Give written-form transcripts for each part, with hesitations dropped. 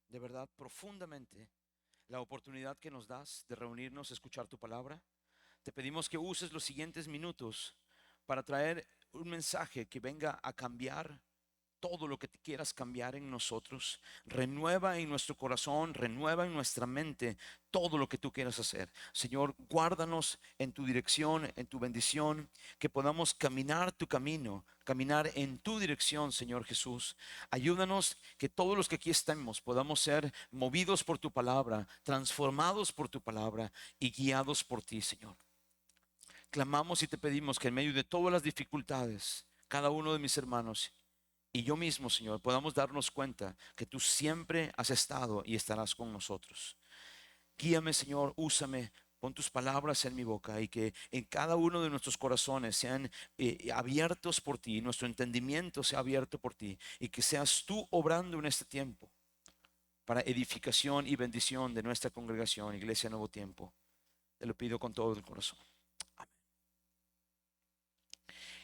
de verdad profundamente la oportunidad que nos das de reunirnos a escuchar tu palabra. Te pedimos que uses los siguientes minutos para traer un mensaje que venga a cambiar todo lo que quieras cambiar en nosotros. Renueva en nuestro corazón, renueva en nuestra mente todo lo que tú quieras hacer. Señor, guárdanos en tu dirección, en tu bendición, que podamos caminar tu camino, caminar en tu dirección, Señor Jesús. Ayúdanos que todos los que aquí estemos podamos ser movidos por tu palabra, transformados por tu palabra y guiados por ti, Señor. Clamamos y te pedimos que en medio de todas las dificultades, cada uno de mis hermanos y yo mismo, Señor, podamos darnos cuenta que tú siempre has estado y estarás con nosotros. Guíame, Señor, úsame, pon tus palabras en mi boca y que en cada uno de nuestros corazones sean abiertos por ti, nuestro entendimiento sea abierto por ti y que seas tú obrando en este tiempo para edificación y bendición de nuestra congregación, Iglesia Nuevo Tiempo. Te lo pido con todo el corazón.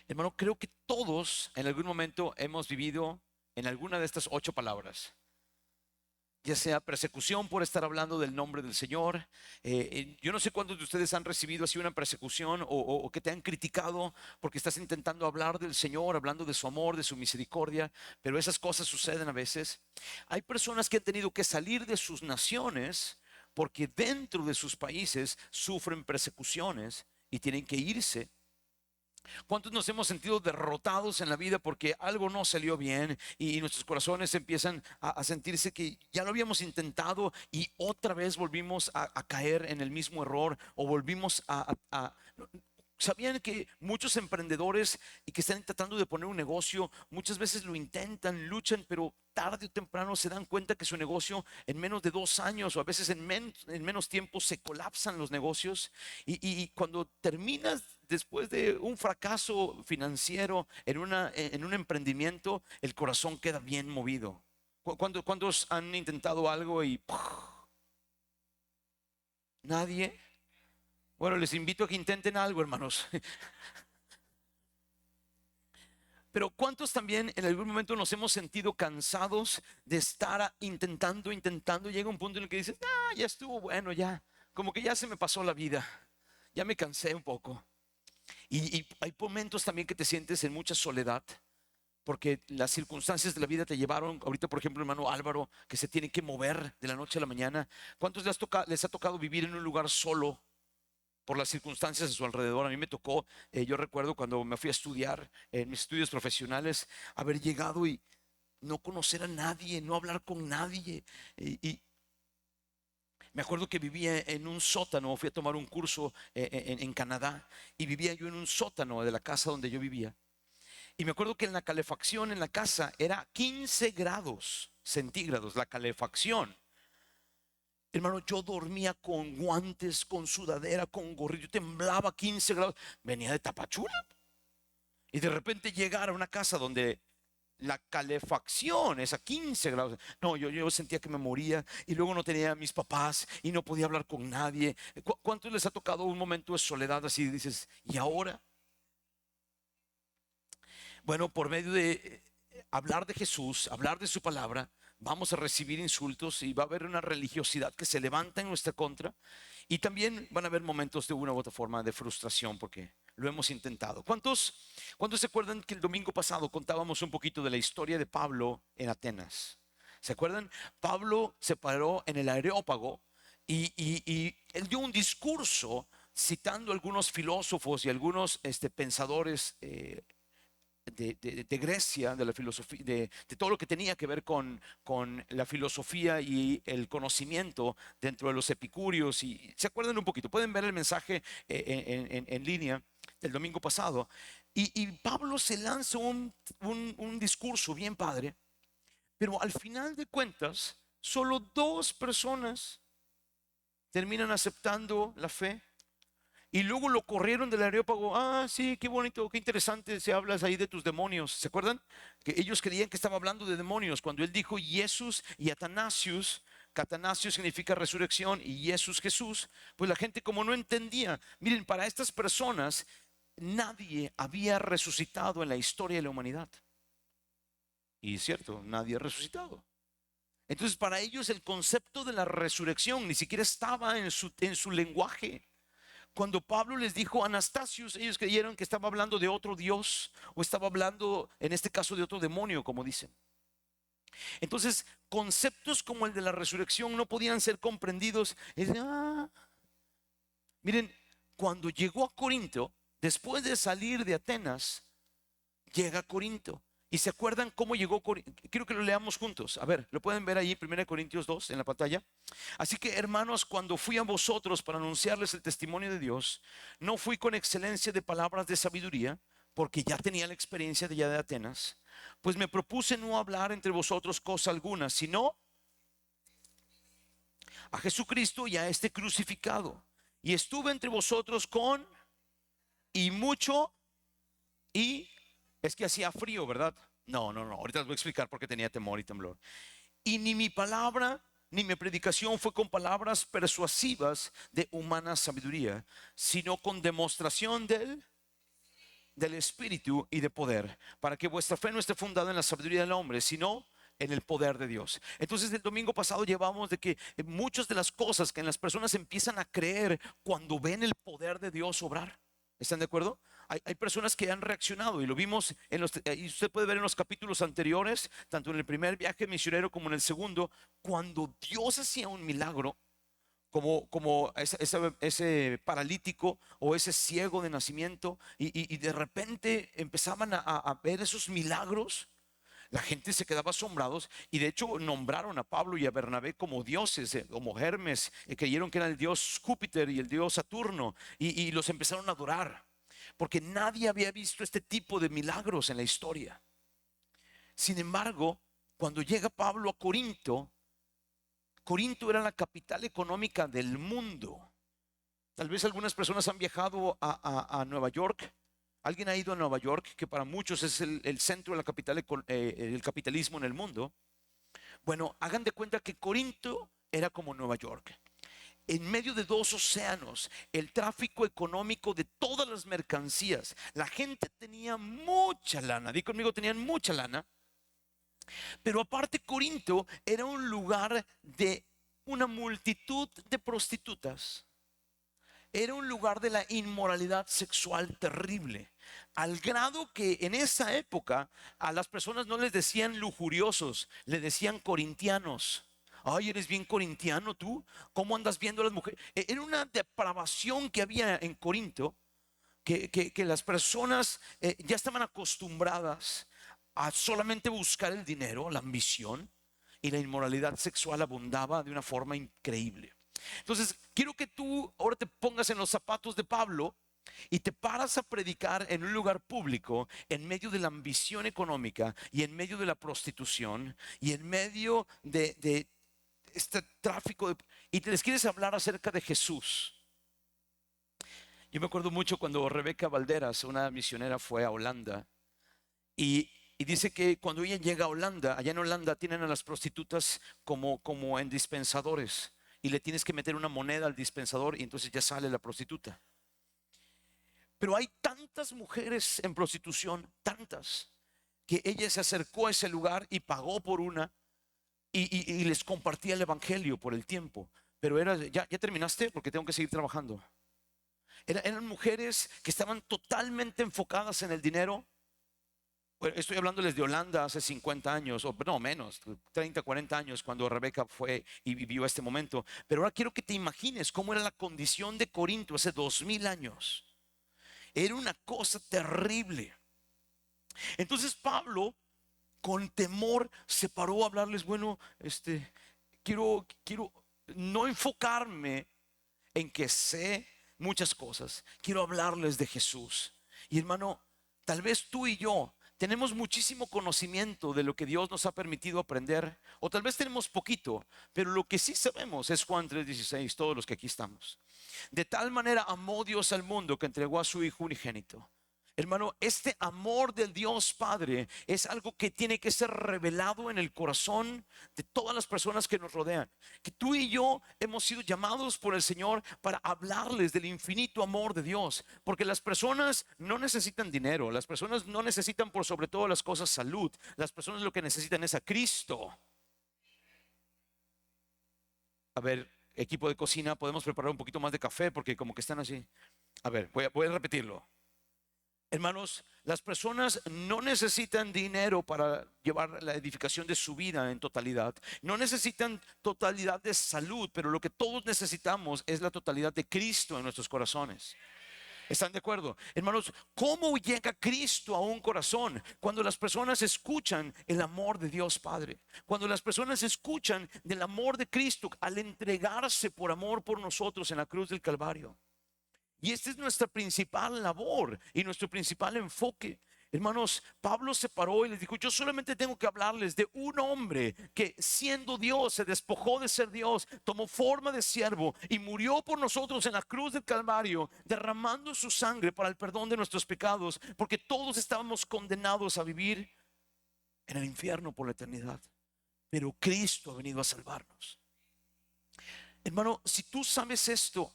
Hermano, creo que todos en algún momento hemos vivido en alguna de estas 8 palabras, ya sea persecución por estar hablando del nombre del Señor. Yo no sé cuántos de ustedes han recibido así una persecución o que te han criticado porque estás intentando hablar del Señor, hablando de su amor, de su misericordia, pero esas cosas suceden a veces. Hay personas que han tenido que salir de sus naciones porque dentro de sus países sufren persecuciones y tienen que irse. ¿Cuántos nos hemos sentido derrotados en la vida porque algo no salió bien y nuestros corazones empiezan a sentirse que ya lo habíamos intentado y otra vez volvimos a caer en el mismo error o volvimos ¿Sabían que muchos emprendedores y que están tratando de poner un negocio, muchas veces lo intentan, luchan, pero tarde o temprano se dan cuenta que su negocio en menos de 2 años o a veces en menos tiempo se colapsan los negocios? Y cuando terminas después de un fracaso financiero en un emprendimiento, el corazón queda bien movido. ¿Cuántos han intentado algo y ¡puf! Nadie? Bueno, les invito a que intenten algo, hermanos. Pero ¿cuántos también en algún momento nos hemos sentido cansados de estar intentando? Llega un punto en el que dices, ah, ya estuvo bueno, ya, como que ya se me pasó la vida, ya me cansé un poco. Y hay momentos también que te sientes en mucha soledad, porque las circunstancias de la vida te llevaron, ahorita por ejemplo, hermano Álvaro, que se tiene que mover de la noche a la mañana. ¿Cuántos les ha tocado vivir en un lugar solo por las circunstancias a su alrededor? A mí me tocó, yo recuerdo cuando me fui a estudiar en mis estudios profesionales, haber llegado y no conocer a nadie, no hablar con nadie. Y me acuerdo que vivía en un sótano, fui a tomar un curso en Canadá y vivía yo en un sótano de la casa donde yo vivía. Y me acuerdo que en la calefacción en la casa era 15 grados centígrados, la calefacción. Hermano, yo dormía con guantes, con sudadera, con gorrito, temblaba 15 grados. Venía de Tapachula. Y de repente llegar a una casa donde la calefacción es a 15 grados. No, yo sentía que me moría y luego no tenía a mis papás y no podía hablar con nadie. ¿Cuántos les ha tocado un momento de soledad así? Dices, ¿y ahora? Bueno, por medio de hablar de Jesús, hablar de su palabra, vamos a recibir insultos y va a haber una religiosidad que se levanta en nuestra contra y también van a haber momentos de una u otra forma de frustración porque lo hemos intentado. ¿Cuántos se acuerdan que el domingo pasado contábamos un poquito de la historia de Pablo en Atenas? ¿Se acuerdan? Pablo se paró en el Areópago y él dio un discurso citando a algunos filósofos y algunos pensadores de Grecia, de la filosofía, de todo lo que tenía que ver con la filosofía y el conocimiento dentro de los epicúreos. Y se acuerdan un poquito, pueden ver el mensaje en línea el domingo pasado. Y Pablo se lanza un discurso bien padre, pero al final de cuentas, solo 2 personas terminan aceptando la fe y luego lo corrieron del Areópago. Ah, sí, qué bonito, qué interesante se hablas ahí de tus demonios. ¿Se acuerdan? Que ellos creían que estaba hablando de demonios. Cuando él dijo Jesús y Atanasius, que Atanasius significa resurrección y Jesús Jesús, pues la gente como no entendía. Miren, para estas personas nadie había resucitado en la historia de la humanidad. Y es cierto, nadie ha resucitado. Entonces para ellos el concepto de la resurrección ni siquiera estaba en su lenguaje. Cuando Pablo les dijo Anastasios, ellos creyeron que estaba hablando de otro Dios o estaba hablando, en este caso, de otro demonio, como dicen. Entonces, conceptos como el de la resurrección no podían ser comprendidos. Miren, cuando llegó a Corinto, después de salir de Atenas, llega a Corinto. ¿Y se acuerdan cómo llegó Corinto? Quiero que lo leamos juntos. A ver, lo pueden ver ahí, 1 Corintios 2 en la pantalla. Así que, hermanos, cuando fui a vosotros para anunciarles el testimonio de Dios, no fui con excelencia de palabras de sabiduría, porque ya tenía la experiencia de ya de Atenas, pues me propuse no hablar entre vosotros cosa alguna, sino a Jesucristo y a este crucificado. Y estuve entre vosotros con y mucho y es que hacía frío, ¿verdad? No, no, no. Ahorita les voy a explicar por qué tenía temor y temblor. Y ni mi palabra ni mi predicación fue con palabras persuasivas de humana sabiduría, sino con demostración del Espíritu y de poder, para que vuestra fe no esté fundada en la sabiduría del hombre, sino en el poder de Dios. Entonces el domingo pasado llevamos de que muchas de las cosas que en las personas empiezan a creer cuando ven el poder de Dios obrar. ¿Están de acuerdo? Hay personas que han reaccionado y lo vimos y usted puede ver en los capítulos anteriores, tanto en el primer viaje misionero como en el segundo, cuando Dios hacía un milagro, como ese paralítico o ese ciego de nacimiento, y de repente empezaban a ver esos milagros. La gente se quedaba asombrados y de hecho nombraron a Pablo y a Bernabé como dioses, como Hermes, creyeron que era el dios Júpiter y el dios Saturno y los empezaron a adorar porque nadie había visto este tipo de milagros en la historia. Sin embargo, cuando llega Pablo a Corinto, Corinto era la capital económica del mundo. Tal vez algunas personas han viajado a Nueva York. ¿Alguien ha ido a Nueva York? Que para muchos es el centro de la capital del capitalismo en el mundo. Bueno, hagan de cuenta que Corinto era como Nueva York. En medio de dos océanos, el tráfico económico de todas las mercancías. La gente tenía mucha lana. Di conmigo, tenían mucha lana. Pero aparte, Corinto era un lugar de una multitud de prostitutas. Era un lugar de la inmoralidad sexual terrible, al grado que en esa época a las personas no les decían lujuriosos, le decían corintianos. Ay, eres bien corintiano tú, ¿cómo andas viendo a las mujeres? Era una depravación que había en Corinto, que las personas ya estaban acostumbradas a solamente buscar el dinero, la ambición, y la inmoralidad sexual abundaba de una forma increíble. Entonces, quiero que tú ahora te pongas en los zapatos de Pablo y te paras a predicar en un lugar público en medio de la ambición económica y en medio de la prostitución y en medio de este tráfico y te les quieres hablar acerca de Jesús. Yo me acuerdo mucho cuando Rebeca Valderas, una misionera, fue a Holanda y dice que cuando ella llega a Holanda, allá en Holanda tienen a las prostitutas como en dispensadores y le tienes que meter una moneda al dispensador y entonces ya sale la prostituta. Pero hay tantas mujeres en prostitución, tantas, que ella se acercó a ese lugar y pagó por una y les compartía el evangelio por el tiempo. Pero ya terminaste porque tengo que seguir trabajando. Eran mujeres que estaban totalmente enfocadas en el dinero. Bueno, estoy hablándoles de Holanda hace 50 años, o no menos, 30, 40 años, cuando Rebeca fue y vivió este momento. Pero ahora quiero que te imagines cómo era la condición de Corinto hace 2000 años. Era una cosa terrible. Entonces Pablo, con temor, se paró a hablarles. Bueno, quiero no enfocarme en que sé muchas cosas. Quiero hablarles de Jesús. Y hermano, tal vez tú y yo tenemos muchísimo conocimiento de lo que Dios nos ha permitido aprender, o tal vez tenemos poquito, pero lo que sí sabemos es Juan 3:16, todos los que aquí estamos. De tal manera amó Dios al mundo que entregó a su Hijo unigénito. Hermano, este amor del Dios Padre es algo que tiene que ser revelado en el corazón de todas las personas que nos rodean. Que tú y yo hemos sido llamados por el Señor para hablarles del infinito amor de Dios. Porque las personas no necesitan dinero, las personas no necesitan por sobre todas las cosas salud. Las personas lo que necesitan es a Cristo. A ver, equipo de cocina, podemos preparar un poquito más de café porque como que están así. A ver, voy a repetirlo. Hermanos, las personas no necesitan dinero para llevar la edificación de su vida en totalidad. No necesitan totalidad de salud, pero lo que todos necesitamos es la totalidad de Cristo en nuestros corazones. ¿Están de acuerdo? Hermanos, ¿cómo llega Cristo a un corazón? Cuando las personas escuchan el amor de Dios Padre. Cuando las personas escuchan del amor de Cristo al entregarse por amor por nosotros en la cruz del Calvario. Y esta es nuestra principal labor y nuestro principal enfoque. Hermanos, Pablo se paró y les dijo: yo solamente tengo que hablarles de un hombre que, siendo Dios, se despojó de ser Dios, tomó forma de siervo y murió por nosotros en la cruz del Calvario, derramando su sangre para el perdón de nuestros pecados, porque todos estábamos condenados a vivir en el infierno por la eternidad. Pero Cristo ha venido a salvarnos. Hermano, si tú sabes esto,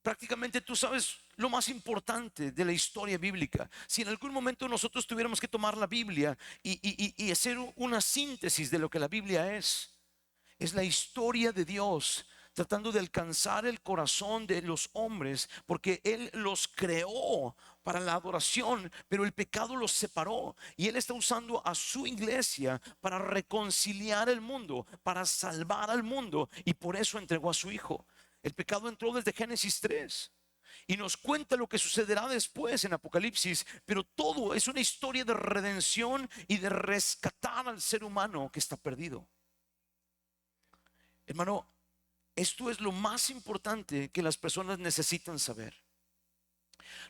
prácticamente tú sabes lo más importante de la historia bíblica. Si en algún momento nosotros tuviéramos que tomar la Biblia y hacer una síntesis de lo que la Biblia es la historia de Dios tratando de alcanzar el corazón de los hombres, porque Él los creó para la adoración, pero el pecado los separó y Él está usando a su iglesia para reconciliar el mundo, para salvar al mundo, y por eso entregó a su Hijo. El pecado entró desde Génesis 3 y nos cuenta lo que sucederá después en Apocalipsis, pero todo es una historia de redención y de rescatar al ser humano que está perdido. Hermano, esto es lo más importante que las personas necesitan saber.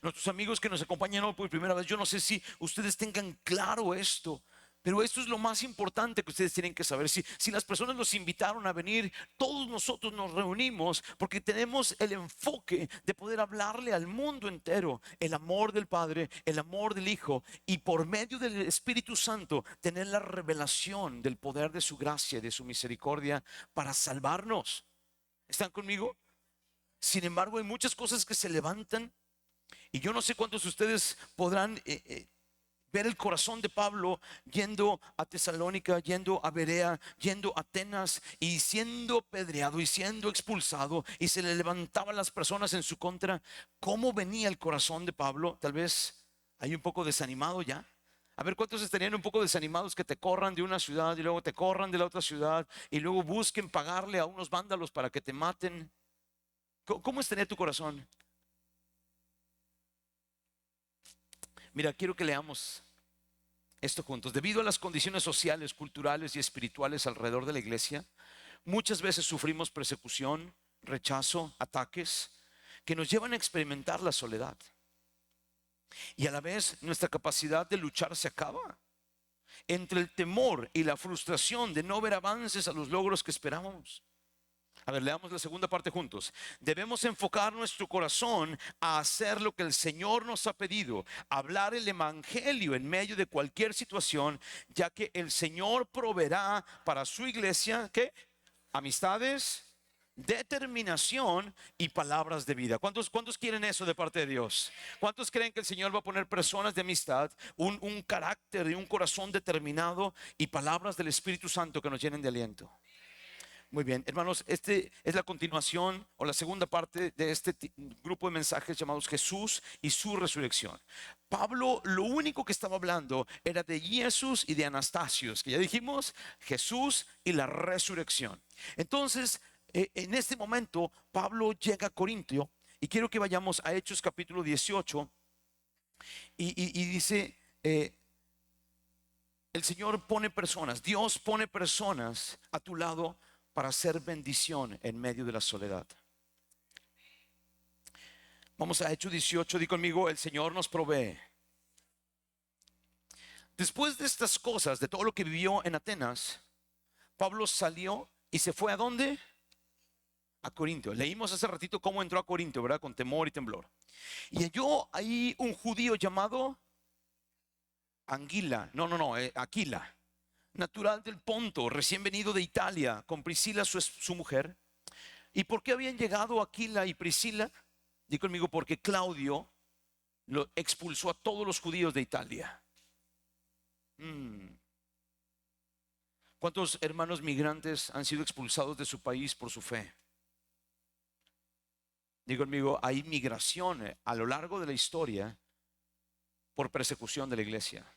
Nuestros amigos que nos acompañan hoy por primera vez, yo no sé si ustedes tengan claro esto, pero esto es lo más importante que ustedes tienen que saber. Si las personas los invitaron a venir, todos nosotros nos reunimos porque tenemos el enfoque de poder hablarle al mundo entero el amor del Padre, el amor del Hijo, y por medio del Espíritu Santo tener la revelación del poder de su gracia y de su misericordia para salvarnos. ¿Están conmigo? Sin embargo, hay muchas cosas que se levantan y yo no sé cuántos de ustedes podrán ver el corazón de Pablo yendo a Tesalónica, yendo a Berea, yendo a Atenas y siendo pedreado y siendo expulsado, y se le levantaban las personas en su contra. ¿Cómo venía el corazón de Pablo? Tal vez hay un poco desanimado ya. A ver, ¿cuántos estarían un poco desanimados que te corran de una ciudad y luego te corran de la otra ciudad y luego busquen pagarle a unos vándalos para que te maten? ¿Cómo estaría tu corazón? Mira, quiero que leamos esto juntos. Debido a las condiciones sociales, culturales y espirituales alrededor de la iglesia, muchas veces sufrimos persecución, rechazo, ataques que nos llevan a experimentar la soledad. Y a la vez nuestra capacidad de luchar se acaba. Entre el temor y la frustración de no ver avances a los logros que esperábamos. A ver, leamos la segunda parte juntos. Debemos enfocar nuestro corazón a hacer lo que el Señor nos ha pedido, hablar el evangelio en medio de cualquier situación, ya que el Señor proveerá para su iglesia, ¿qué? Amistades, determinación y palabras de vida. ¿Cuántos quieren eso de parte de Dios? ¿Cuántos creen que el Señor va a poner personas de amistad, un carácter y un corazón determinado y palabras del Espíritu Santo que nos llenen de aliento? Muy bien, hermanos, este es la continuación o la segunda parte de este grupo de mensajes llamados Jesús y su resurrección. Pablo lo único que estaba hablando era de Jesús y de Anastasios, que ya dijimos, Jesús y la resurrección. Entonces, en este momento, Pablo llega a Corintio y quiero que vayamos a Hechos capítulo 18 y dice... el Señor pone personas, Dios pone personas a tu lado para hacer bendición en medio de la soledad. Vamos a Hechos 18, di conmigo, el Señor nos provee. Después de estas cosas, de todo lo que vivió en Atenas, Pablo salió y se fue ¿a dónde? A Corinto. Leímos hace ratito cómo entró a Corinto, ¿verdad? Con temor y temblor. Y halló ahí un judío llamado Aquila, natural del Ponto, recién venido de Italia, con Priscila su mujer. ¿Y por qué habían llegado Aquila y Priscila? Di conmigo, porque Claudio lo expulsó a todos los judíos de Italia. ¿Cuántos hermanos migrantes han sido expulsados de su país por su fe? Digo conmigo, hay migración a lo largo de la historia por persecución de la iglesia.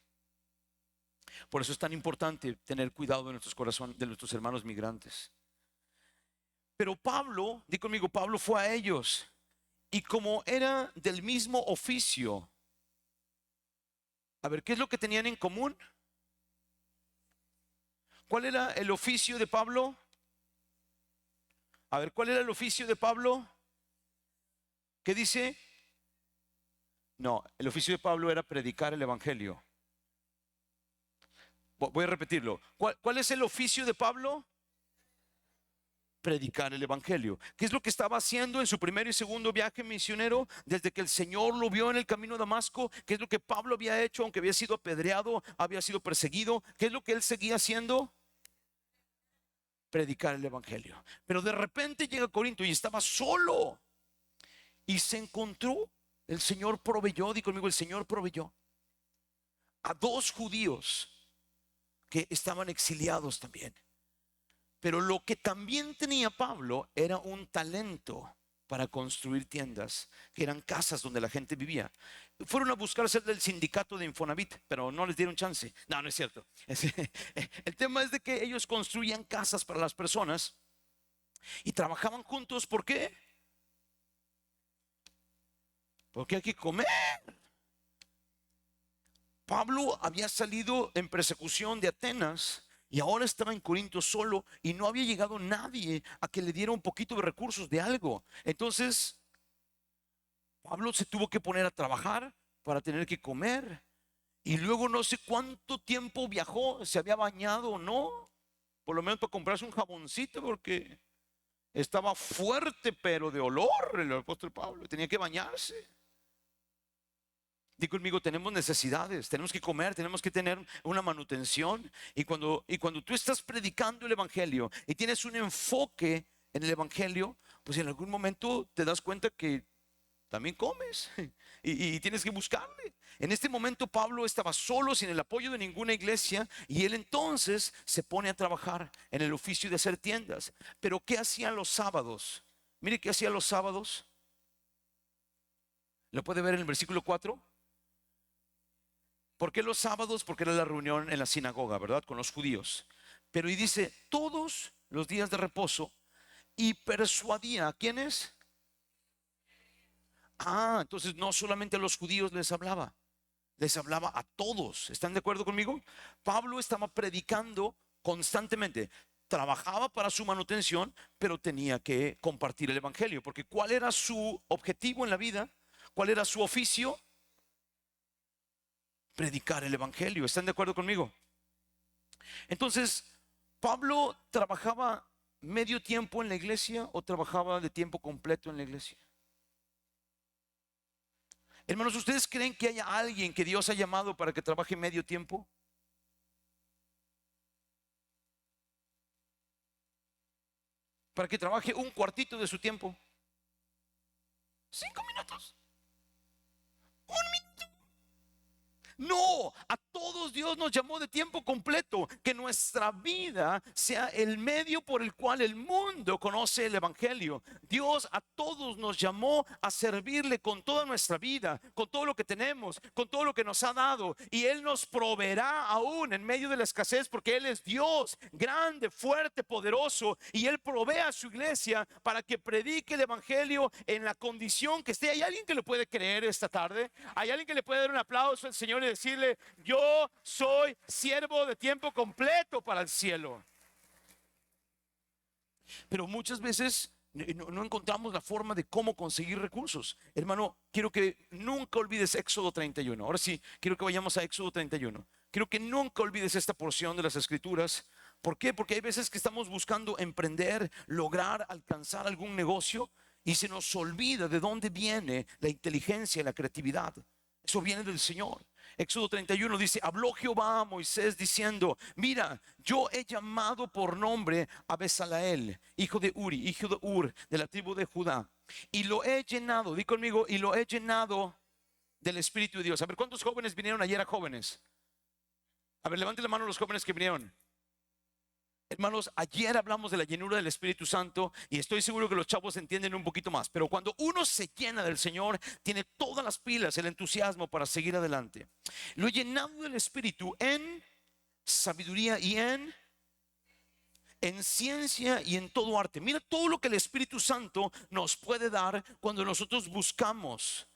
Por eso es tan importante tener cuidado de nuestros corazones, de nuestros hermanos migrantes. Pero Pablo, di conmigo, Pablo fue a ellos, y como era del mismo oficio, a ver, ¿qué es lo que tenían en común? ¿Cuál era el oficio de Pablo? A ver, ¿cuál era el oficio de Pablo? ¿Qué dice? No, el oficio de Pablo era predicar el evangelio. Voy a repetirlo. ¿Cuál es el oficio de Pablo? Predicar el evangelio. ¿Qué es lo que estaba haciendo en su primer y segundo viaje misionero desde que el Señor lo vio en el camino a Damasco? ¿Qué es lo que Pablo había hecho aunque había sido apedreado, había sido perseguido? ¿Qué es lo que él seguía haciendo? Predicar el evangelio. Pero de repente llega a Corinto y estaba solo, y se encontró, el Señor proveyó, di conmigo, el Señor proveyó a dos judíos que estaban exiliados también. Pero lo que también tenía Pablo era un talento para construir tiendas, que eran casas donde la gente vivía. Fueron a buscar ser del sindicato de Infonavit, pero no les dieron chance. No, no es cierto. El tema es de que ellos construían casas para las personas y trabajaban juntos. ¿Por qué? Porque hay que comer. Pablo había salido en persecución de Atenas y ahora estaba en Corinto solo, y no había llegado nadie a que le diera un poquito de recursos de algo. Entonces Pablo se tuvo que poner a trabajar para tener que comer, y luego no sé cuánto tiempo viajó, se había bañado o no, por lo menos para comprarse un jaboncito, porque estaba fuerte pero de olor el apóstol Pablo, tenía que bañarse. Digo conmigo, tenemos necesidades, tenemos que comer, tenemos que tener una manutención. Y cuando tú estás predicando el evangelio y tienes un enfoque en el evangelio, pues en algún momento te das cuenta que también comes y tienes que buscarle. En este momento Pablo estaba solo, sin el apoyo de ninguna iglesia, y él entonces se pone a trabajar en el oficio de hacer tiendas. Pero ¿qué hacía los sábados? Mire qué hacía los sábados. ¿Lo puede ver en el versículo 4? ¿Por qué los sábados? Porque era la reunión en la sinagoga, ¿verdad? Con los judíos. Pero y dice, todos los días de reposo, y persuadía a quienes. Entonces no solamente a los judíos les hablaba a todos. ¿Están de acuerdo conmigo? Pablo estaba predicando constantemente. Trabajaba para su manutención, pero tenía que compartir el evangelio, porque ¿cuál era su objetivo en la vida? ¿Cuál era su oficio? Predicar el evangelio. ¿Están de acuerdo conmigo? Entonces, ¿Pablo trabajaba medio tiempo en la iglesia o trabajaba de tiempo completo en la iglesia? Hermanos, ¿ustedes creen que haya alguien que Dios ha llamado para que trabaje medio tiempo? Para que trabaje un cuartito de su tiempo. 5 minutos. Un minuto. No, a todos Dios nos llamó de tiempo completo. Que nuestra vida sea el medio por el cual el mundo conoce el evangelio. Dios a todos nos llamó a servirle con toda nuestra vida, con todo lo que tenemos, con todo lo que nos ha dado. Y Él nos proveerá aún en medio de la escasez, porque Él es Dios, grande, fuerte, poderoso. Y Él provee a su iglesia para que predique el evangelio en la condición que esté. ¿Hay alguien que lo puede creer esta tarde? ¿Hay alguien que le puede dar un aplauso al Señor y decirle: yo soy siervo de tiempo completo para el cielo? Pero muchas veces no encontramos la forma de cómo conseguir recursos. Hermano, quiero que nunca olvides Éxodo 31. Ahora sí, quiero que vayamos a Éxodo 31. Quiero que nunca olvides esta porción de las Escrituras. ¿Por qué? Porque hay veces que estamos buscando emprender, lograr, alcanzar algún negocio, y se nos olvida de dónde viene la inteligencia y la creatividad. Eso viene del Señor. Éxodo 31 dice: habló Jehová a Moisés diciendo: mira, yo he llamado por nombre a Bezaleel, hijo de Uri, hijo de Ur, de la tribu de Judá, y lo he llenado, di conmigo, y lo he llenado del Espíritu de Dios. A ver, ¿cuántos jóvenes vinieron ayer a jóvenes? A ver, levanten la mano los jóvenes que vinieron. Hermanos, ayer hablamos de la llenura del Espíritu Santo y estoy seguro que los chavos entienden un poquito más, pero cuando uno se llena del Señor, tiene todas las pilas, el entusiasmo para seguir adelante. Lo he llenado del Espíritu en sabiduría y en ciencia y en todo arte. Mira todo lo que el Espíritu Santo nos puede dar cuando nosotros buscamos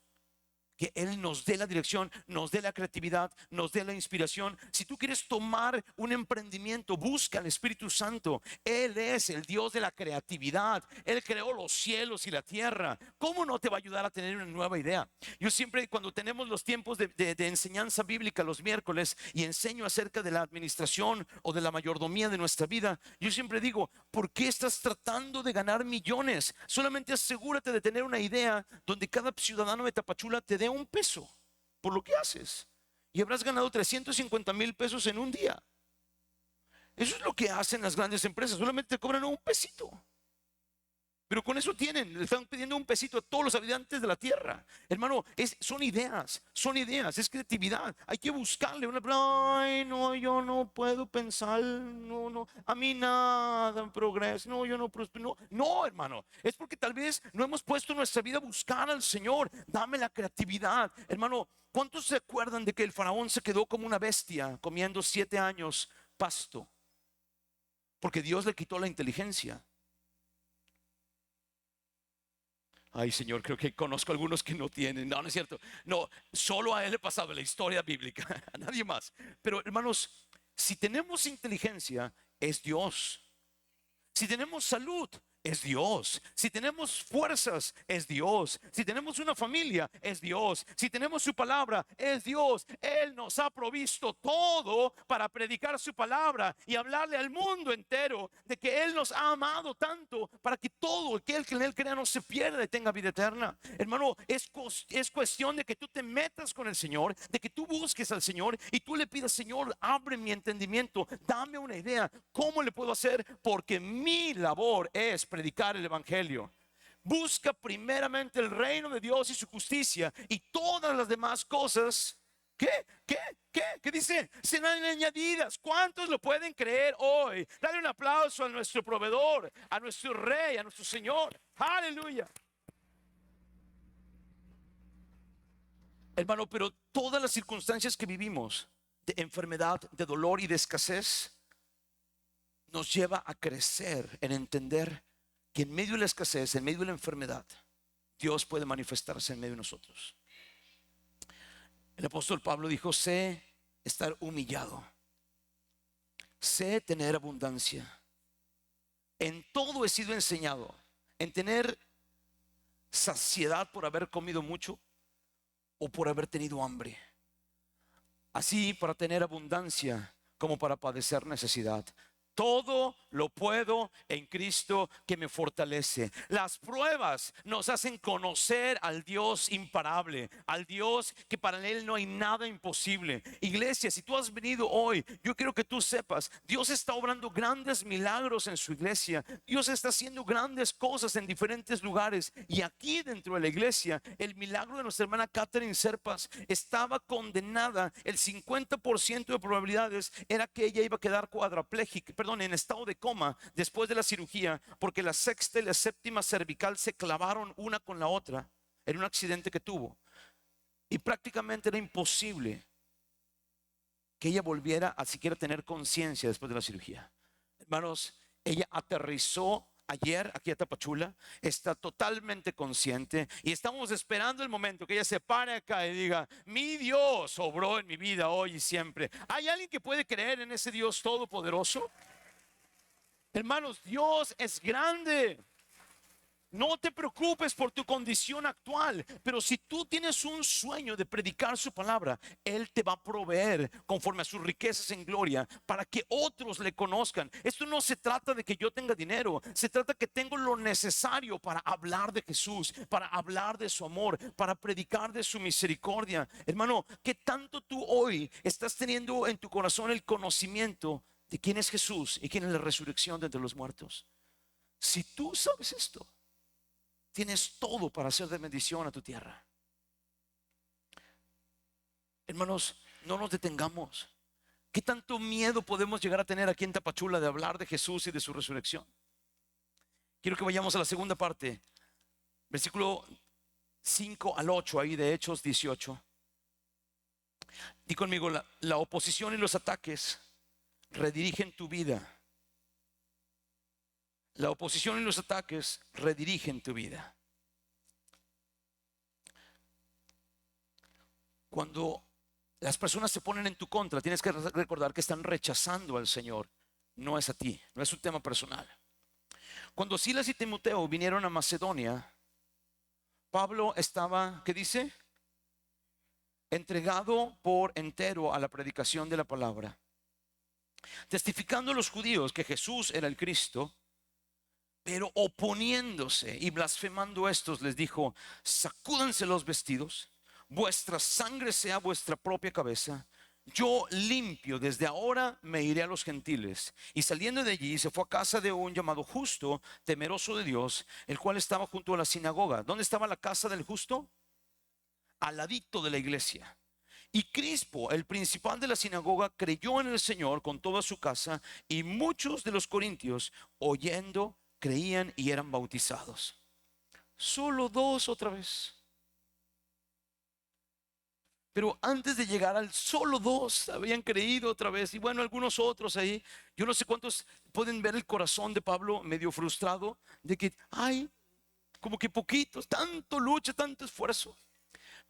que Él nos dé la dirección, nos dé la creatividad, nos dé la inspiración. Si tú quieres tomar un emprendimiento, busca al Espíritu Santo. Él es el Dios de la creatividad. Él creó los cielos y la tierra. ¿Cómo no te va a ayudar a tener una nueva idea? Yo siempre, cuando tenemos los tiempos de enseñanza bíblica los miércoles y enseño acerca de la administración o de la mayordomía de nuestra vida, yo siempre digo, ¿por qué estás tratando de ganar millones? Solamente asegúrate de tener una idea donde cada ciudadano de Tapachula te dé un peso por lo que haces y habrás ganado 350,000 pesos en un día. Eso es lo que hacen las grandes empresas, solamente te cobran un pesito. Pero con eso tienen, le están pidiendo un pesito a todos los habitantes de la tierra. Hermano, son ideas, es creatividad. Hay que buscarle una. Ay, no, yo no puedo pensar, no, no, a mí nada progresa, no, yo no prospero. No, no, hermano, es porque tal vez no hemos puesto nuestra vida a buscar al Señor. Dame la creatividad, hermano. ¿Cuántos se acuerdan de que el faraón se quedó como una bestia comiendo 7 años pasto? Porque Dios le quitó la inteligencia. Ay, Señor, creo que conozco algunos que no tienen. No, no es cierto. No, solo a él le ha pasado en la historia bíblica, a nadie más. Pero hermanos, si tenemos inteligencia, es Dios. Si tenemos salud, es Dios. Si tenemos fuerzas, es Dios. Si tenemos una familia, es Dios. Si tenemos su palabra, es Dios. Él nos ha provisto todo para predicar su palabra y hablarle al mundo entero de que Él nos ha amado tanto para que todo aquel que en Él crea no se pierda y tenga vida eterna. Hermano, es cuestión de que tú te metas con el Señor, de que tú busques al Señor y tú le pidas, Señor, abre mi entendimiento, dame una idea, ¿cómo le puedo hacer? Porque mi labor es predicar el evangelio. Busca primeramente el reino de Dios y su justicia, y todas las demás cosas, ¿qué dice? Serán añadidas. ¿Cuántos lo pueden creer hoy? Dale un aplauso a nuestro proveedor, a nuestro rey, a nuestro Señor. Aleluya. Hermano, pero todas las circunstancias que vivimos, de enfermedad, de dolor y de escasez, nos lleva a crecer en entender que en medio de la escasez, en medio de la enfermedad, Dios puede manifestarse en medio de nosotros. El apóstol Pablo dijo: sé estar humillado, sé tener abundancia, en todo he sido enseñado, en tener saciedad por haber comido mucho o por haber tenido hambre, así para tener abundancia como para padecer necesidad. Todo lo puedo en Cristo que me fortalece. Las pruebas nos hacen conocer al Dios imparable, al Dios que para Él no hay nada imposible. Iglesia, si tú has venido hoy, yo quiero que tú sepas, Dios está obrando grandes milagros en su iglesia. Dios está haciendo grandes cosas en diferentes lugares. Y aquí dentro de la iglesia, el milagro de nuestra hermana Catherine Serpas estaba condenada. El 50% de probabilidades era que ella iba a quedar cuadraplégica, en estado de coma después de la cirugía, porque la sexta y la séptima cervical se clavaron una con la otra en un accidente que tuvo, y prácticamente era imposible que ella volviera a siquiera tener conciencia después de la cirugía. Hermanos, ella aterrizó ayer aquí a Tapachula, está totalmente consciente y estamos esperando el momento que ella se pare acá y diga: mi Dios obró en mi vida hoy y siempre. ¿Hay alguien que puede creer en ese Dios todopoderoso? Hermanos, Dios es grande. No te preocupes por tu condición actual, pero si tú tienes un sueño de predicar su palabra, Él te va a proveer conforme a sus riquezas en gloria para que otros le conozcan. Esto no se trata de que yo tenga dinero, se trata que tengo lo necesario para hablar de Jesús, para hablar de su amor, para predicar de su misericordia. Hermano, ¿qué tanto tú hoy estás teniendo en tu corazón el conocimiento de quién es Jesús y quién es la resurrección de entre los muertos? Si tú sabes esto, tienes todo para hacer de bendición a tu tierra. Hermanos, no nos detengamos. ¿Qué tanto miedo podemos llegar a tener aquí en Tapachula de hablar de Jesús y de su resurrección? Quiero que vayamos a la segunda parte, versículo 5 al 8, ahí de Hechos 18. Di conmigo, la oposición y los ataques redirigen tu vida. La oposición y los ataques redirigen tu vida. Cuando las personas se ponen en tu contra, tienes que recordar que están rechazando al Señor. No es a ti, no es un tema personal. Cuando Silas y Timoteo vinieron a Macedonia, Pablo estaba, ¿qué dice? Entregado por entero a la predicación de la palabra, testificando a los judíos que Jesús era el Cristo, pero oponiéndose y blasfemando estos, les dijo: sacúdanse los vestidos, vuestra sangre sea vuestra propia cabeza. Yo limpio, desde ahora me iré a los gentiles. Y saliendo de allí se fue a casa de un llamado Justo, temeroso de Dios, el cual estaba junto a la sinagoga. ¿Dónde estaba la casa del justo? Al ladito de la iglesia. Y Crispo, el principal de la sinagoga, creyó en el Señor con toda su casa, y muchos de los corintios, oyendo, creían y eran bautizados. Solo dos otra vez. Pero antes de llegar al solo dos, habían creído otra vez. Y bueno, algunos otros ahí. Yo no sé cuántos pueden ver el corazón de Pablo medio frustrado de que, ay, como que poquitos, tanto lucha, tanto esfuerzo.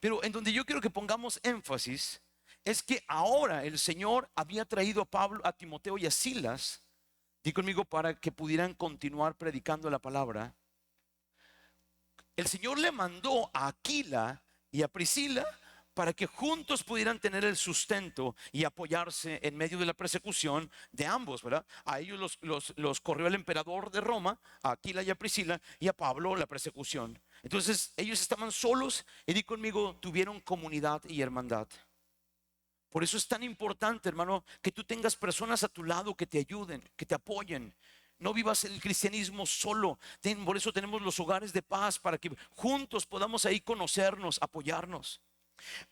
Pero en donde yo quiero que pongamos énfasis es que ahora el Señor había traído a Pablo, a Timoteo y a Silas, di conmigo, para que pudieran continuar predicando la palabra. El Señor le mandó a Aquila y a Priscila para que juntos pudieran tener el sustento y apoyarse en medio de la persecución de ambos, ¿verdad? A ellos los corrió el emperador de Roma, a Aquila y a Priscila, y a Pablo la persecución. Entonces ellos estaban solos y di conmigo, tuvieron comunidad y hermandad. Por eso es tan importante, hermano, que tú tengas personas a tu lado que te ayuden, que te apoyen. No vivas el cristianismo solo. Por eso tenemos los hogares de paz, para que juntos podamos ahí conocernos, apoyarnos.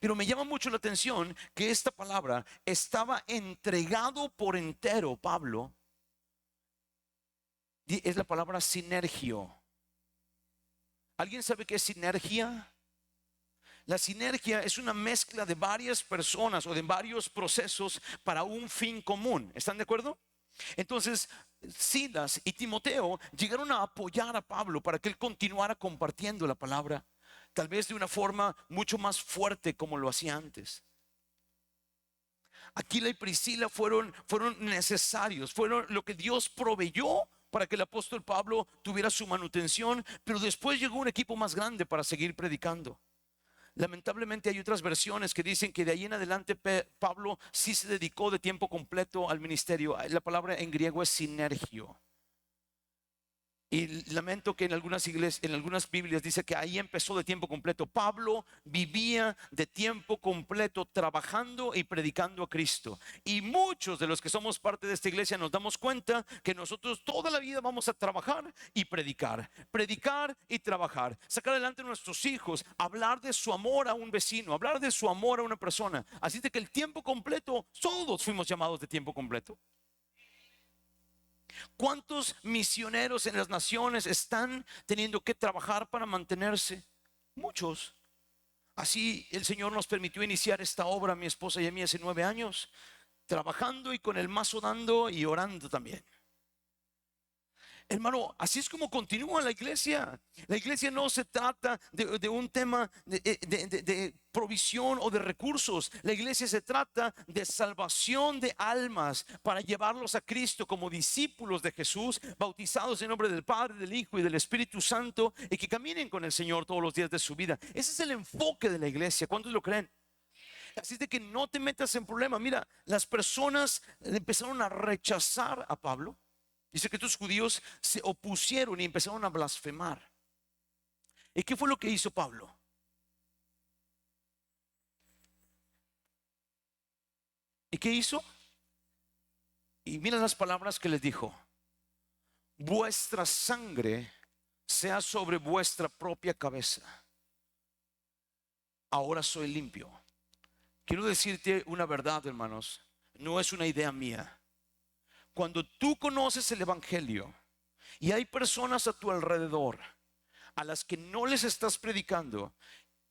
Pero me llama mucho la atención que esta palabra estaba entregado por entero, Pablo. Es la palabra sinergio. ¿Alguien sabe qué es sinergia? La sinergia es una mezcla de varias personas o de varios procesos para un fin común. ¿Están de acuerdo? Entonces, Silas y Timoteo llegaron a apoyar a Pablo para que él continuara compartiendo la palabra, tal vez de una forma mucho más fuerte como lo hacía antes. Aquila y Priscila fueron necesarios, fueron lo que Dios proveyó para que el apóstol Pablo tuviera su manutención, pero después llegó un equipo más grande para seguir predicando. Lamentablemente hay otras versiones que dicen que de ahí en adelante Pablo sí se dedicó de tiempo completo al ministerio. La palabra en griego es sinergio. Y lamento que en algunas iglesias, en algunas Biblias dice que ahí empezó de tiempo completo. Pablo vivía de tiempo completo trabajando y predicando a Cristo. Y muchos de los que somos parte de esta iglesia nos damos cuenta que nosotros toda la vida vamos a trabajar y predicar y trabajar, sacar adelante a nuestros hijos, hablar de su amor a un vecino, hablar de su amor a una persona. Así de que el tiempo completo, todos fuimos llamados de tiempo completo. ¿Cuántos misioneros en las naciones están teniendo que trabajar para mantenerse? Muchos. Así el Señor nos permitió iniciar esta obra, a mi esposa y a mí, hace 9 años, trabajando y con el mazo dando y orando también. Hermano, así es como continúa la iglesia. La iglesia no se trata de un tema de provisión o de recursos. La iglesia se trata de salvación de almas para llevarlos a Cristo como discípulos de Jesús, bautizados en nombre del Padre, del Hijo y del Espíritu Santo, y que caminen con el Señor todos los días de su vida. Ese es el enfoque de la iglesia. ¿Cuántos lo creen? Así es de que no te metas en problemas. Mira, las personas empezaron a rechazar a Pablo. Dice que estos judíos se opusieron y empezaron a blasfemar. ¿Y qué fue lo que hizo Pablo? ¿Y qué hizo? Y mira las palabras que les dijo: vuestra sangre sea sobre vuestra propia cabeza. Ahora soy limpio. Quiero decirte una verdad, hermanos. no es una idea mía. Cuando tú conoces el Evangelio y hay personas a tu alrededor a las que no les estás predicando,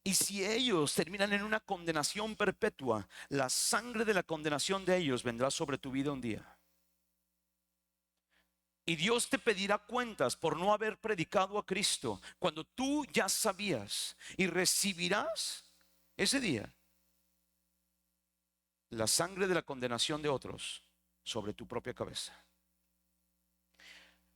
y si ellos terminan en una condenación perpetua, la sangre de la condenación de ellos vendrá sobre tu vida un día. Y Dios te pedirá cuentas por no haber predicado a Cristo cuando tú ya sabías, y recibirás ese día la sangre de la condenación de otros sobre tu propia cabeza.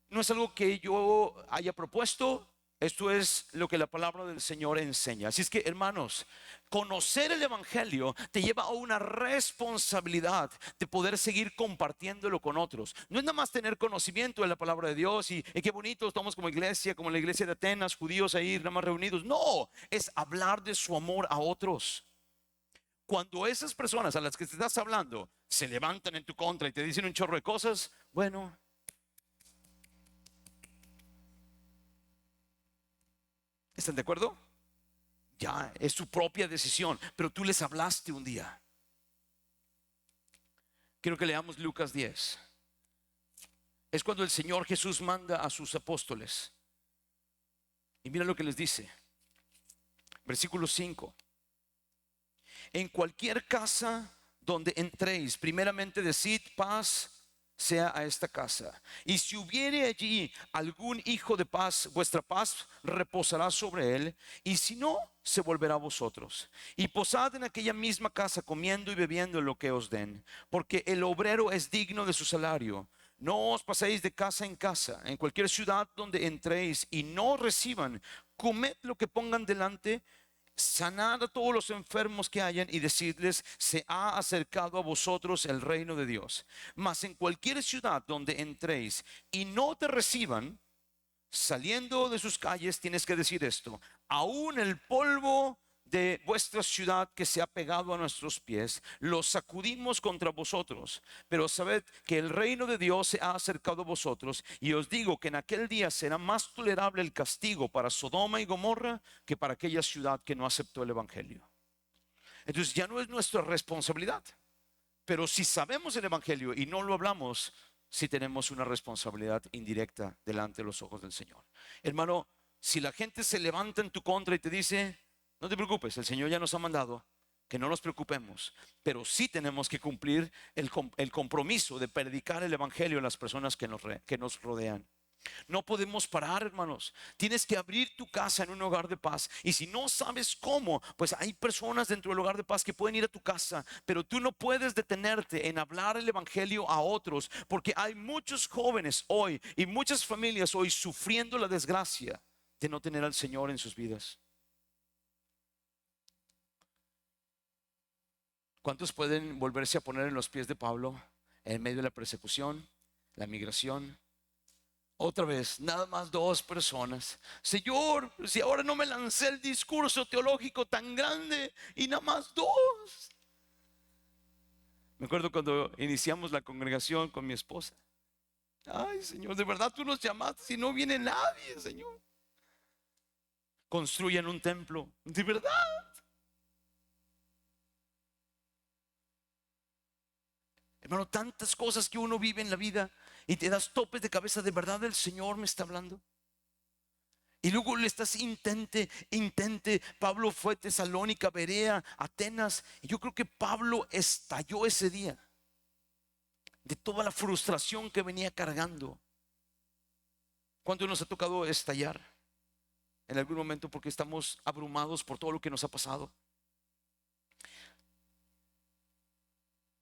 No es algo que yo haya propuesto, esto es lo que la palabra del Señor enseña. Así es que, hermanos, conocer el Evangelio te lleva a una responsabilidad de poder seguir compartiéndolo con otros. No es nada más tener conocimiento de la palabra de Dios y qué bonito estamos como iglesia, como la iglesia de Atenas, judíos ahí nada más reunidos. No, es hablar de su amor a otros. Cuando esas personas a las que te estás hablando se levantan en tu contra y te dicen un chorro de cosas, bueno, ¿están de acuerdo? Ya es su propia decisión, pero tú les hablaste un día. Quiero que leamos Lucas 10. Es cuando el Señor Jesús manda a sus apóstoles. Y mira lo que les dice. Versículo 5. En cualquier casa donde entréis, primeramente decid paz sea a esta casa. Y si hubiere allí algún hijo de paz, vuestra paz reposará sobre él. Y si no, se volverá a vosotros. Y posad en aquella misma casa, comiendo y bebiendo lo que os den, porque el obrero es digno de su salario. No os paséis de casa en casa. En cualquier ciudad donde entréis y no reciban, comed lo que pongan delante. Sanad a todos los enfermos que hayan y decidles: se ha acercado a vosotros el reino de Dios. Mas en cualquier ciudad donde entréis y no te reciban, saliendo de sus calles tienes que decir esto: aún el polvo de vuestra ciudad que se ha pegado a nuestros pies, lo sacudimos contra vosotros. Pero sabed que el reino de Dios se ha acercado a vosotros, y os digo que en aquel día será más tolerable el castigo para Sodoma y Gomorra que para aquella ciudad que no aceptó el Evangelio. Entonces ya no es nuestra responsabilidad, pero si sabemos el Evangelio y no lo hablamos, sí tenemos una responsabilidad indirecta delante de los ojos del Señor. Hermano, si la gente se levanta en tu contra y te dice: no te preocupes, el Señor ya nos ha mandado que no nos preocupemos, pero sí tenemos que cumplir el compromiso de predicar el Evangelio a las personas que nos rodean. No podemos parar, hermanos. Tienes que abrir tu casa en un hogar de paz. Y si no sabes cómo, pues hay personas dentro del hogar de paz que pueden ir a tu casa, pero tú no puedes detenerte en hablar el Evangelio a otros, porque hay muchos jóvenes hoy y muchas familias hoy sufriendo la desgracia de no tener al Señor en sus vidas. ¿Cuántos pueden volverse a poner en los pies de Pablo en medio de la persecución, la migración? Otra vez, nada más 2 personas. Señor, si ahora no me lancé el discurso teológico tan grande y nada más 2. Me acuerdo cuando iniciamos la congregación con mi esposa. Ay, Señor, de verdad tú nos llamaste y no viene nadie, Señor. Construyan un templo, de verdad. Hermano, tantas cosas que uno vive en la vida y te das topes de cabeza. ¿De verdad el Señor me está hablando? Y luego le estás intente. Pablo fue a Tesalónica, Berea, Atenas. Y yo creo que Pablo estalló ese día de toda la frustración que venía cargando. ¿Cuánto nos ha tocado estallar en algún momento porque estamos abrumados por todo lo que nos ha pasado?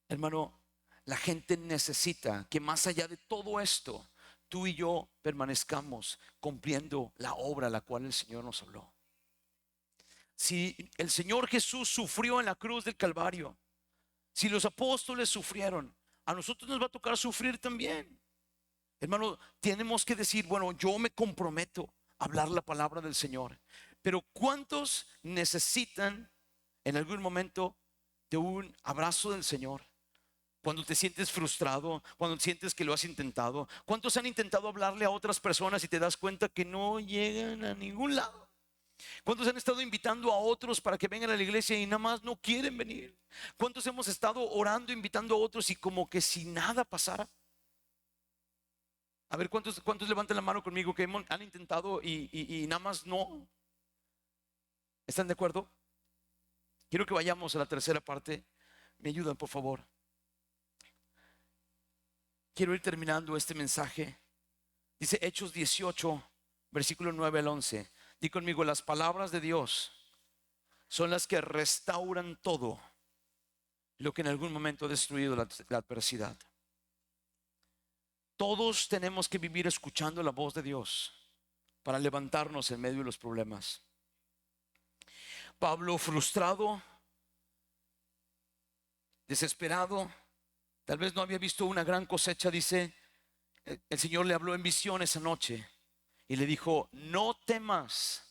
Hermano, la gente necesita que más allá de todo esto, tú y yo permanezcamos cumpliendo la obra a la cual el Señor nos habló. Si el Señor Jesús sufrió en la cruz del Calvario, si los apóstoles sufrieron, a nosotros nos va a tocar sufrir también. Hermano, tenemos que decir: bueno, yo me comprometo a hablar la palabra del Señor. Pero ¿cuántos necesitan en algún momento de un abrazo del Señor? Cuando te sientes frustrado, cuando sientes que lo has intentado. ¿Cuántos han intentado hablarle a otras personas y te das cuenta que no llegan a ningún lado? ¿Cuántos han estado invitando a otros para que vengan a la iglesia y nada más no quieren venir? ¿Cuántos hemos estado orando, invitando a otros y como que si nada pasara? A ver, ¿cuántos levantan la mano conmigo que han intentado y nada más no? ¿Están de acuerdo? Quiero que vayamos a la tercera parte. ¿Me ayudan, por favor? Quiero ir terminando este mensaje. Dice Hechos 18, versículo 9 al 11. Di conmigo: las palabras de Dios son las que restauran todo lo que en algún momento ha destruido la adversidad. Todos tenemos que vivir escuchando la voz de Dios para levantarnos en medio de los problemas. Pablo, frustrado, desesperado, tal vez no había visto una gran cosecha, dice, el Señor le habló en visión esa noche y le dijo: no temas,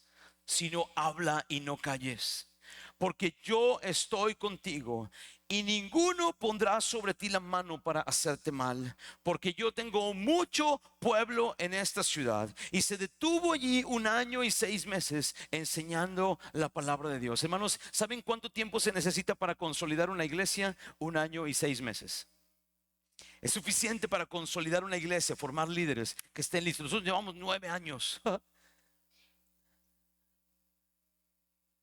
sino habla y no calles, porque yo estoy contigo y ninguno pondrá sobre ti la mano para hacerte mal, porque yo tengo mucho pueblo en esta ciudad. Y se detuvo allí 1 año y 6 meses enseñando la palabra de Dios. Hermanos, ¿saben cuánto tiempo se necesita para consolidar una iglesia? 1 año y 6 meses. Es suficiente para consolidar una iglesia, formar líderes que estén listos. Nosotros llevamos 9 años.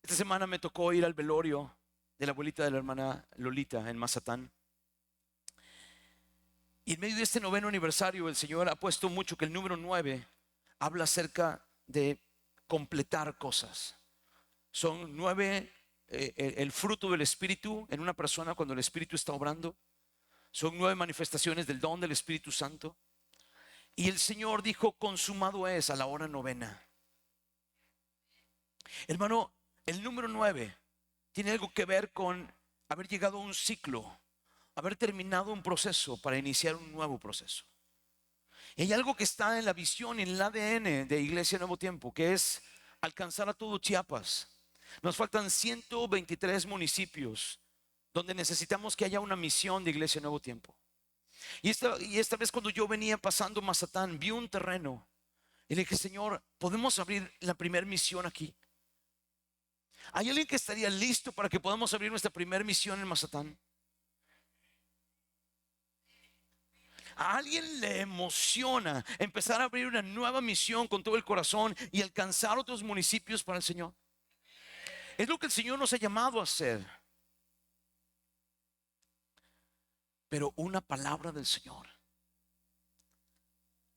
Esta semana me tocó ir al velorio de la abuelita de la hermana Lolita en Mazatán. Y en medio de este 9º aniversario, el Señor ha puesto mucho que el número 9 habla acerca de completar cosas. Son 9, el fruto del Espíritu en una persona cuando el Espíritu está obrando. Son 9 manifestaciones del don del Espíritu Santo. Y el Señor dijo: consumado es, a la hora 9. Hermano, el número 9 tiene algo que ver con haber llegado a un ciclo, haber terminado un proceso para iniciar un nuevo proceso. Y hay algo que está en la visión y en el ADN de Iglesia Nuevo Tiempo, que es alcanzar a todo Chiapas. Nos faltan 123 municipios donde necesitamos que haya una misión de Iglesia Nuevo Tiempo. Y esta vez, cuando yo venía pasando Mazatán, vi un terreno y le dije: Señor, ¿podemos abrir la primera misión aquí? ¿Hay alguien que estaría listo para que podamos abrir nuestra primera misión en Mazatán? A alguien le emociona empezar a abrir una nueva misión con todo el corazón y alcanzar otros municipios para el Señor. Es lo que el Señor nos ha llamado a hacer. Pero una palabra del Señor,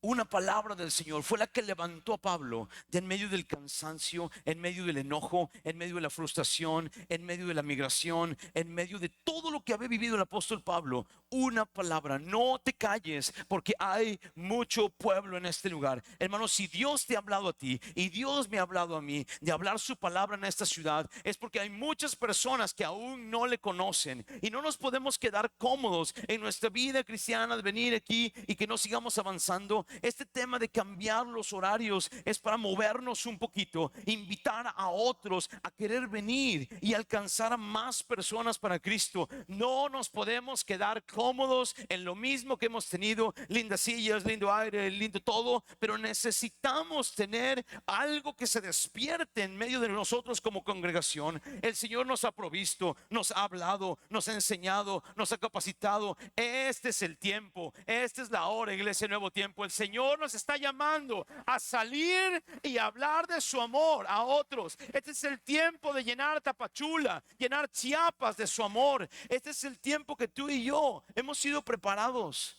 una palabra del Señor fue la que levantó a Pablo de en medio del cansancio, en medio del enojo, en medio de la frustración, en medio de la migración, en medio de todo lo que había vivido el apóstol Pablo. Una palabra: no te calles, porque hay mucho pueblo en este lugar. Hermano, si Dios te ha hablado a ti y Dios me ha hablado a mí de hablar su palabra en esta ciudad, es porque hay muchas personas que aún no le conocen. Y no nos podemos quedar cómodos en nuestra vida cristiana de venir aquí y que no sigamos avanzando. Este tema de cambiar los horarios es para movernos un poquito, invitar a otros a querer venir y alcanzar a más personas para Cristo. No nos podemos quedar cómodos en lo mismo que hemos tenido: lindas sillas, lindo aire, lindo todo, pero necesitamos tener algo que se despierte en medio de nosotros como congregación. El Señor nos ha provisto, nos ha hablado, nos ha enseñado, nos ha capacitado. Este es el tiempo, esta es la hora, Iglesia Nuevo Tiempo. El Señor nos está llamando a salir y hablar de su amor a otros. Este es el tiempo de llenar Tapachula, llenar Chiapas de su amor. Este es el tiempo que tú y yo hemos sido preparados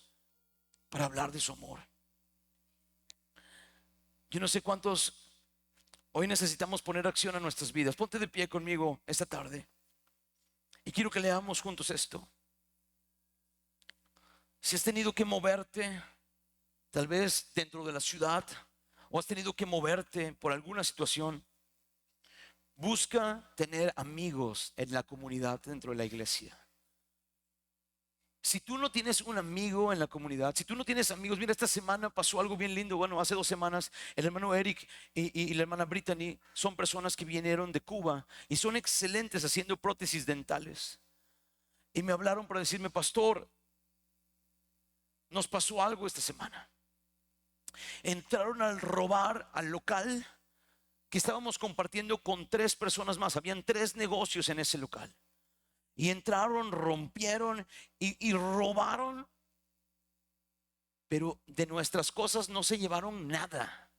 para hablar de su amor. Yo no sé cuántos hoy necesitamos poner acción a nuestras vidas. Ponte de pie conmigo esta tarde y quiero que leamos juntos esto. Si has tenido que moverte, tal vez dentro de la ciudad, o has tenido que moverte por alguna situación, busca tener amigos en la comunidad dentro de la iglesia. Si tú no tienes un amigo en la comunidad, si tú no tienes amigos, mira, esta semana pasó algo bien lindo. Bueno, hace 2 semanas el hermano Eric y la hermana Brittany son personas que vinieron de Cuba y son excelentes haciendo prótesis dentales. Y me hablaron para decirme: pastor, nos pasó algo esta semana. Entraron al robar al local que estábamos compartiendo con 3 personas más. Habían 3 negocios en ese local. Y entraron, rompieron y robaron. Pero de nuestras cosas no se llevaron nada.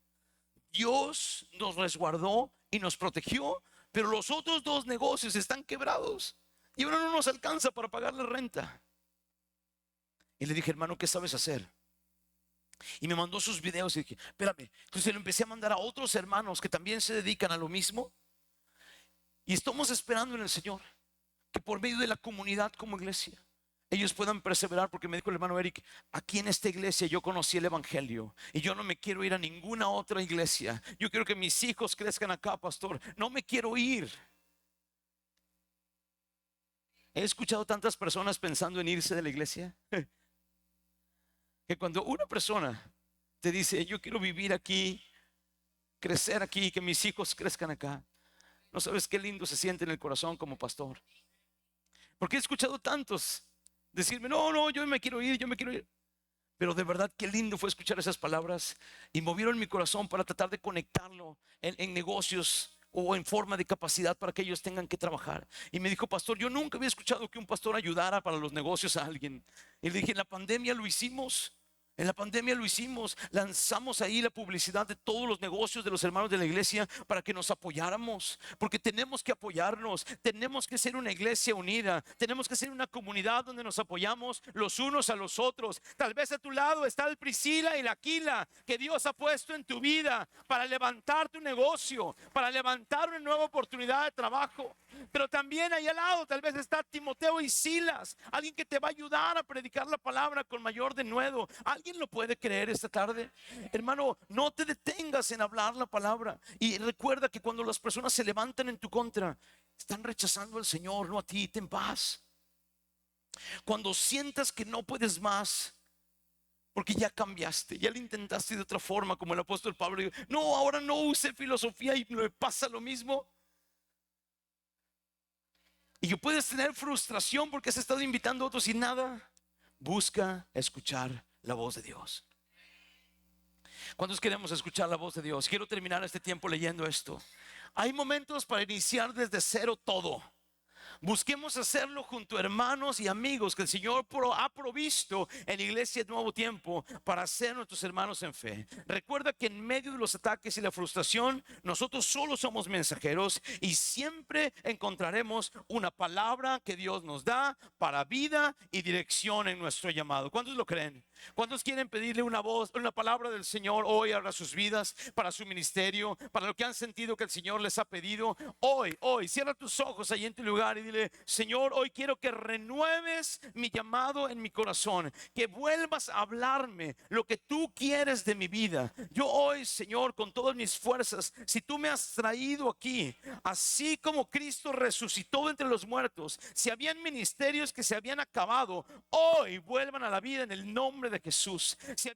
Dios nos resguardó y nos protegió, pero los otros 2 negocios están quebrados y ahora no nos alcanza para pagar la renta. Y le dije, hermano, ¿qué sabes hacer? Y me mandó sus videos y dije, espérame. Entonces lo empecé a mandar a otros hermanos que también se dedican a lo mismo. Y estamos esperando en el Señor que por medio de la comunidad como iglesia ellos puedan perseverar, porque me dijo el hermano Eric, aquí en esta iglesia yo conocí el evangelio y yo no me quiero ir a ninguna otra iglesia. Yo quiero que mis hijos crezcan acá, pastor. No me quiero ir. He escuchado tantas personas pensando en irse de la iglesia, que cuando una persona te dice, yo quiero vivir aquí, crecer aquí, que mis hijos crezcan acá, no sabes qué lindo se siente en el corazón como pastor. Porque he escuchado tantos decirme, no, yo me quiero ir, yo me quiero ir. Pero de verdad qué lindo fue escuchar esas palabras y movieron mi corazón para tratar de conectarlo en negocios o en forma de capacidad para que ellos tengan que trabajar. Y me dijo, pastor, yo nunca había escuchado que un pastor ayudara para los negocios a alguien. Y le dije, en la pandemia lo hicimos. En la pandemia lo hicimos, lanzamos ahí la publicidad de todos los negocios de los hermanos de la iglesia para que nos apoyáramos, porque tenemos que apoyarnos, tenemos que ser una iglesia unida, tenemos que ser una comunidad donde nos apoyamos los unos a los otros. Tal vez a tu lado está el Priscila y la Aquila que Dios ha puesto en tu vida para levantar tu negocio, para levantar una nueva oportunidad de trabajo. Pero también ahí al lado tal vez está Timoteo y Silas, alguien que te va a ayudar a predicar la palabra con mayor denuedo. ¿Alguien lo puede creer esta tarde? Hermano, no te detengas en hablar la palabra. Y recuerda que cuando las personas se levantan en tu contra, están rechazando al Señor, no a ti. Ten paz. Cuando sientas que no puedes más, porque ya cambiaste, ya lo intentaste de otra forma, como el apóstol Pablo dijo, no, ahora no use filosofía y me pasa lo mismo. Y que puedes tener frustración porque has estado invitando a otros y nada. Busca escuchar la voz de Dios. ¿Cuántos queremos escuchar la voz de Dios? Quiero terminar este tiempo leyendo esto. Hay momentos para iniciar desde cero todo. Busquemos hacerlo junto a hermanos y amigos que el Señor ha provisto en la iglesia de Nuevo Tiempo para ser nuestros hermanos en fe. Recuerda que en medio de los ataques y la frustración, nosotros solo somos mensajeros y siempre encontraremos una palabra que Dios nos da para vida y dirección en nuestro llamado. ¿Cuántos lo creen? ¿Cuántos quieren pedirle una voz, una palabra del Señor hoy para sus vidas, para su ministerio, para lo que han sentido que el Señor les ha pedido? Hoy, cierra tus ojos ahí en tu lugar y dile, Señor, hoy quiero que renueves mi llamado en mi corazón, que vuelvas a hablarme lo que tú quieres de mi vida. Yo hoy, Señor, con todas mis fuerzas, si tú me has traído aquí, así como Cristo resucitó entre los muertos, si habían ministerios que se habían acabado, hoy vuelvan a la vida en el nombre de Jesús. Si